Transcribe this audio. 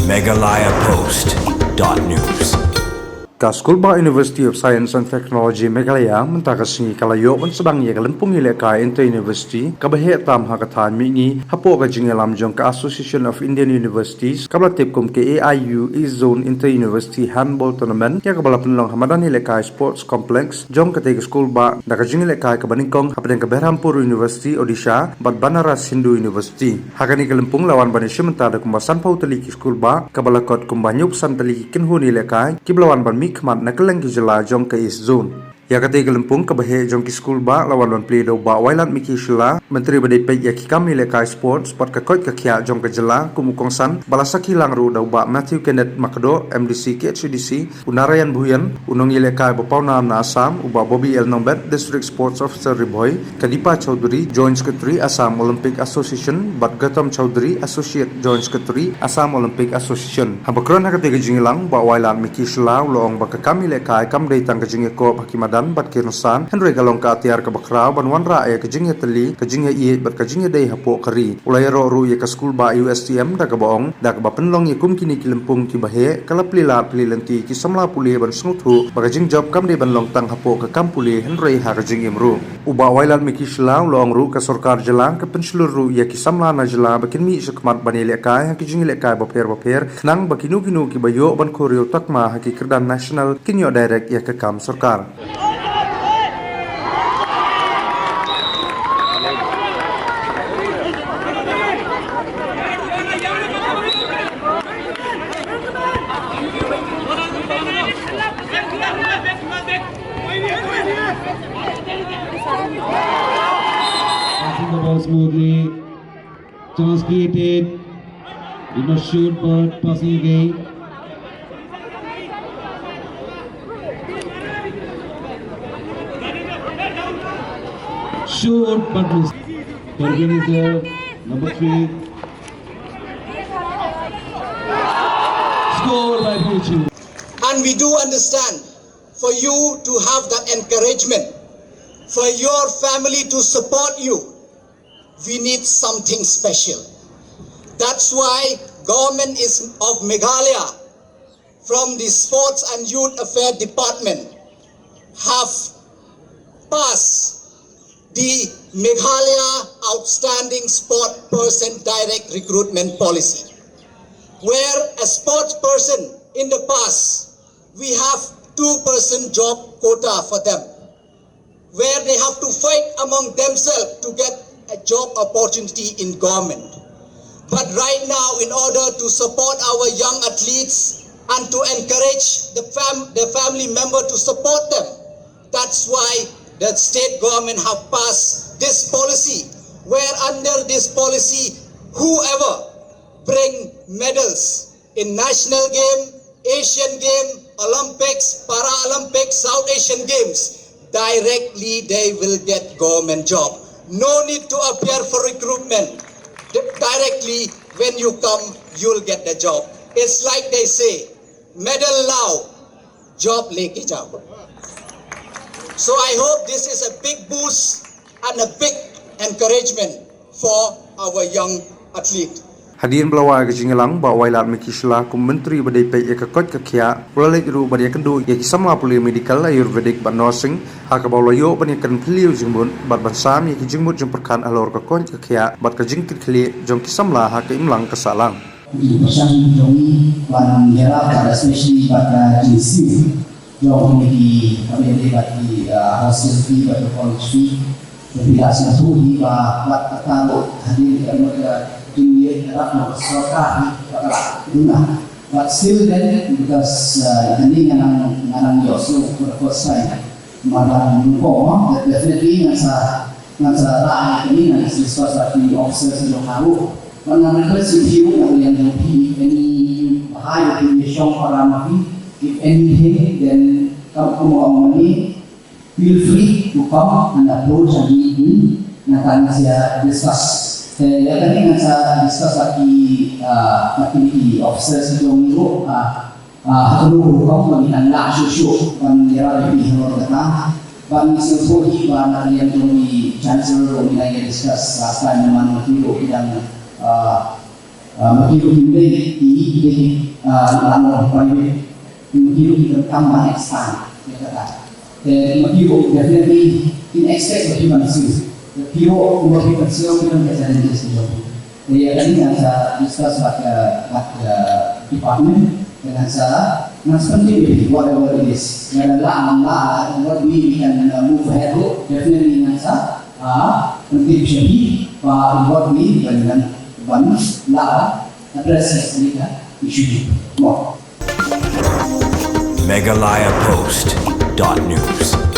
MeghalayaPost.news. Skulbah University of Science and Technology Meghalaya mentakasngi kalayo sedang ia kelempung ilaka Inter University kabahe tam hakatan mingi hapo ka jingelam jong ka Association of Indian Universities kablatip kum ke AIU East Zone Inter University Handball Tournament ya kabalapan long hamadan ilaka Sports Complex jong katega skulbah da ka jingilaka ka baningkong hapadeng ka Berhampur University Odisha bat Banaras Hindu University hakani kelempung lawan banisya mentada kumbasan pautali ki skulbah kabalakot kumbanyup santali kinhun ilaka kiblawan ban Kmat nakalang gijala jong ka East Zone. Ya katiga lempung kabahe jong ki skulbah lawan wan play do ba wailan miki shila menteri badai pek ya ki kami leka sports sport ka kot ka kya jong ka jala kumukong san balasaki lang ru do ba Matthew Kenneth Makdo MDC KHDC unarayan buyan unong ileka bapau nam na Assam uba Bobby L Nombet District Sports Officer Riboy Kadipa Chowdhury Joint Secretary Assam Olympic Association Bat Gatam Chowdhury Associate Joint Secretary Assam Olympic Association habakron ha katiga jingilang ba wailan miki shila loong ba ka kami leka kam dai tang ka jingeko hakimadan bat kirusan henry galong ka tiar ka bakrao banwan ra ya kajingya tali kajingya i bat kajingya dai hapo kari ulay ro ru ya ka skulbah USTM da ka baong da ka bapenlong ya kum kini kilempung ki bahe kalaplila plilanti ki samla puli ban snuthu bagajing job kam dai banlong tang hapo ka kampuli henry ha kajing imru uba wailan miki shla long ru ka sarkar jalang ka penslur ru ya ki samla na jala bakin mi sakmat banile ka ha kajingile ka baper nang bakinu kinu ki bayo ban koryo takma ha ki kerdan national kinyo direct ya ka kam sarkar. Passing the ball smoothly, chance created, did not shoot but passing again. Shoot but miss. Pervin is there, number 3. Score by Myntri. And we do understand, for you to have that encouragement, for your family to support you, we need something special. That's why government of Meghalaya, from the Sports and Youth Affairs Department, have passed the Meghalaya Outstanding Sport Person Direct Recruitment Policy, where a sports person in the past, we have 2% job quota for them, where they have to fight among themselves to get a job opportunity in government. But right now, in order to support our young athletes and to encourage the family member to support them, that's why the state government have passed this policy, where under this policy, whoever bring medals in national game, Asian game, Olympics, Paralympics, South Asian Games, directly they will get government job. No need to appear for recruitment. Directly when you come, you'll get the job. It's like they say, medal now, job leke jao. So I hope this is a big boost and a big encouragement for our young athlete. Hadirin belawa ke jingelang ba wailat miki shla kum menteri badai pe ya kakot ka kya ulalik ru badia kendu ya kisama puli medical ayurvedic ban nursing ha ka bawlayo ban yakan phliu jingbun bat ban sam ya ki jingmut jong perkan alor ka kon ka kya bat ka jingkit khli jong kisamla ha ka imlang ka salang pasang jongi ban yara pada especially pada jinsi jong di kami bagi hasil fee pada college fee tidak satu di bat tahu hadir mereka tinggi harap masyarakat guna but still then because ini nganang Yosu for the first time malah nongpoh definitely ngasa rakyat ini ngasa sesuatu officers yang tahu mengenai review yang ini high information para mahi if anything then kamu mau ini feel free to come and approach ini nanti saya discuss. Ya tadi yang saya discuss lagi activity officers yang itu perlu kamu mengenal susu mengira lebih hormatnya bagi sesuatu bahan yang kami chancellor kami lagi discuss last time dengan itu bidang Makiru hindi makiru kita tambah expand makiru definitely in excess of human skills makiru human skills kita challenges itu jadi kami akan discuss pada department dengan saya responsibility whatever it is adalah what we can move ahead definitely dengan saya contribution what we dengan one address this issue more. MeghalayaPost.news